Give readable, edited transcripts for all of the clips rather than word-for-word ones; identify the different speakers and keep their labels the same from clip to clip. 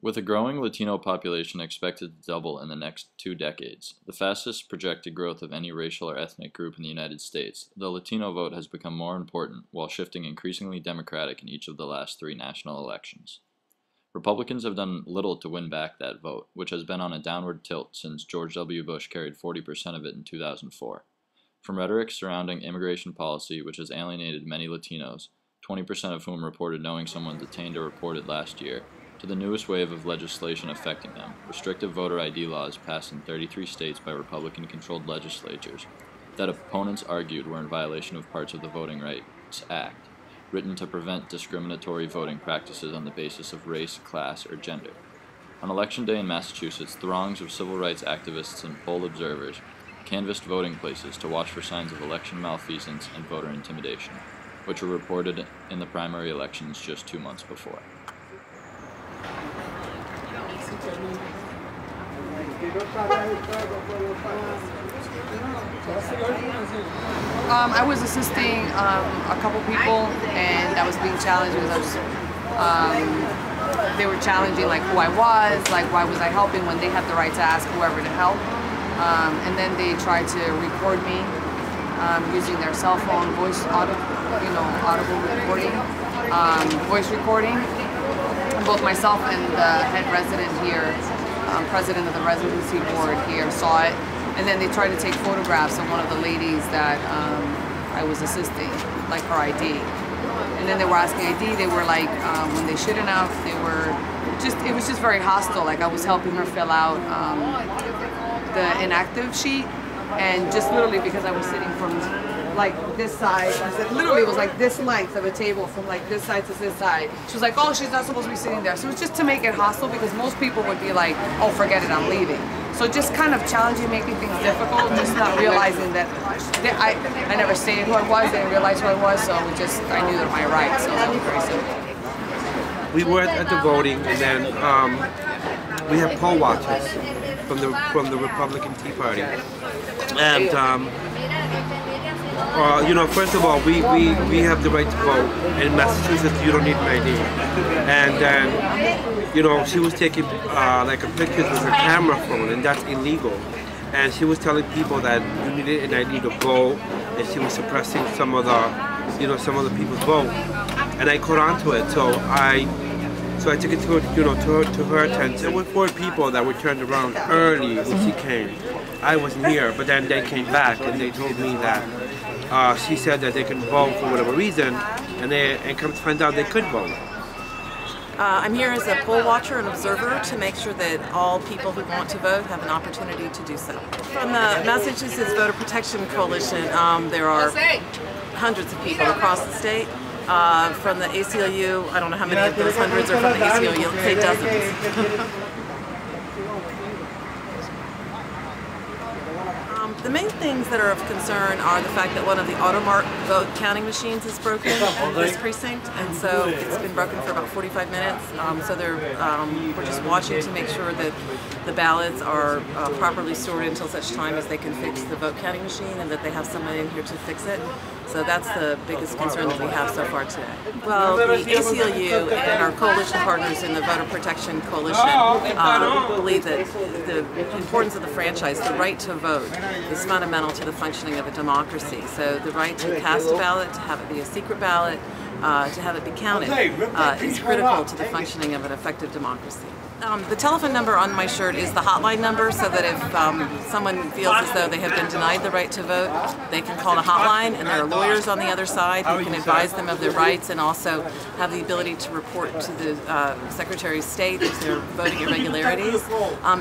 Speaker 1: With a growing Latino population expected to double in the next 2 decades, the fastest projected growth of any racial or ethnic group in the United States, the Latino vote has become more important while shifting increasingly Democratic in each of the last 3 national elections. Republicans have done little to win back that vote, which has been on a downward tilt since George W. Bush carried 40% of it in 2004. From rhetoric surrounding immigration policy, which has alienated many Latinos, 20% of whom reported knowing someone detained or reported last year, to the newest wave of legislation affecting them, restrictive voter ID laws passed in 33 states by Republican-controlled legislatures that opponents argued were in violation of parts of the Voting Rights Act, written to prevent discriminatory voting practices on the basis of race, class, or gender. On Election Day in Massachusetts, throngs of civil rights activists and poll observers canvassed voting places to watch for signs of election malfeasance and voter intimidation, which were reported in the primary elections just 2 months before.
Speaker 2: I was assisting a couple people, and I was being challenged because they were challenging like who I was, like why was I helping when they had the right to ask whoever to help. And then they tried to record me using their cell phone, audible recording, voice recording. Both myself and the head resident here, president of the residency board here, saw it. And then they tried to take photographs of one of the ladies that I was assisting, like her ID. And then they were asking ID. They were like, when they shouldn't have, it was just very hostile. Like I was helping her fill out the inactive sheet, and just literally because I was sitting from like this side, literally it was like this length of a table from like this side to this side. She was like, oh, she's not supposed to be sitting there. So it was just to make it hostile, because most people would be like, oh, forget it, I'm leaving. So just kind of challenging, making things difficult, just not realizing that I never stated who I was, they didn't realize who I was, so I knew that my rights, so that was very simple.
Speaker 3: We were at the voting, and then we had poll watchers from the Republican Tea Party, and first of all, we have the right to vote. In Massachusetts, you don't need an ID. And then, she was taking like a pictures with her camera phone, and that's illegal. And she was telling people that you needed an ID to vote, and she was suppressing some of the people's vote. And I caught on to it, so I took it to her attention. There were 4 people that were turned around early when she came. I wasn't here, but then they came back and they told me that she said that they can vote for whatever reason, and come to find out they could vote.
Speaker 4: I'm here as a poll watcher and observer to make sure that all people who want to vote have an opportunity to do so. From the Massachusetts Voter Protection Coalition, there are hundreds of people across the state. From the ACLU, I don't know how many of those hundreds are from the ACLU, let's say dozens. The main things that are of concern are the fact that one of the automark vote counting machines is broken in this precinct, and so it's been broken for about 45 minutes. So we're just watching to make sure that the ballots are properly stored until such time as they can fix the vote counting machine, and that they have someone in here to fix it. So that's the biggest concern that we have so far today. Well, the ACLU and our coalition partners in the Voter Protection Coalition believe that the importance of the franchise, the right to vote, is fundamental to the functioning of a democracy. So the right to cast a ballot, to have it be a secret ballot, to have it be counted, is critical to the functioning of an effective democracy. The telephone number on my shirt is the hotline number, so that if someone feels as though they have been denied the right to vote, they can call the hotline, and there are lawyers on the other side who can advise them of their rights and also have the ability to report to the Secretary of State if there are voting irregularities.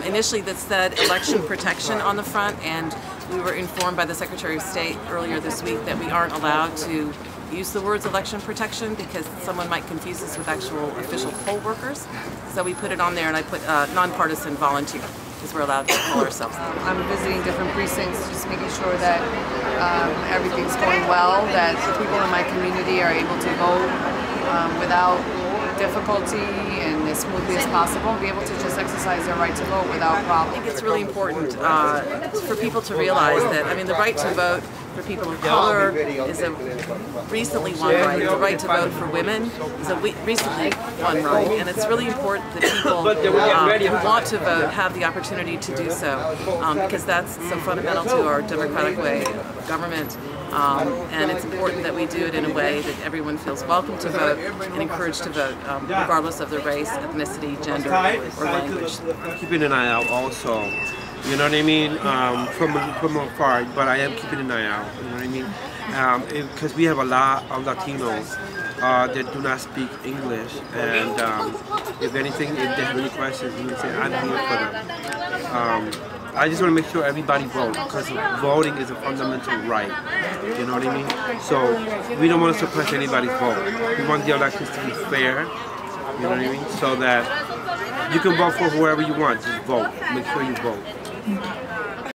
Speaker 4: Initially that said election protection on the front, and we were informed by the Secretary of State earlier this week that we aren't allowed to use the words election protection because someone might confuse us with actual official poll workers. So we put it on there, and I put nonpartisan volunteer, because we're allowed to call ourselves that.
Speaker 2: I'm visiting different precincts, just making sure that everything's going well, that people in my community are able to vote without difficulty and as smoothly as possible, and be able to just exercise their right to vote without problem.
Speaker 4: I think it's really important for people to realize that, the right to vote for people of color is a recently won right. The right to vote for women is a recently won right, and it's really important that people who want to vote have the opportunity to do so, because that's so fundamental to our democratic way of government. And it's important that we do it in a way that everyone feels welcome to vote and encouraged to vote, regardless of their race, ethnicity, gender, or language.
Speaker 3: Keeping an eye out also, you know what I mean, from afar, but I am keeping an eye out, you know what I mean, because we have a lot of Latinos that do not speak English, and if anything, if they have any questions, you can say, I'm here for them. I just want to make sure everybody votes, because voting is a fundamental right, you know what I mean? So we don't want to suppress anybody's vote. We want the elections to be fair, you know what I mean? So that you can vote for whoever you want, just vote. Make sure you vote.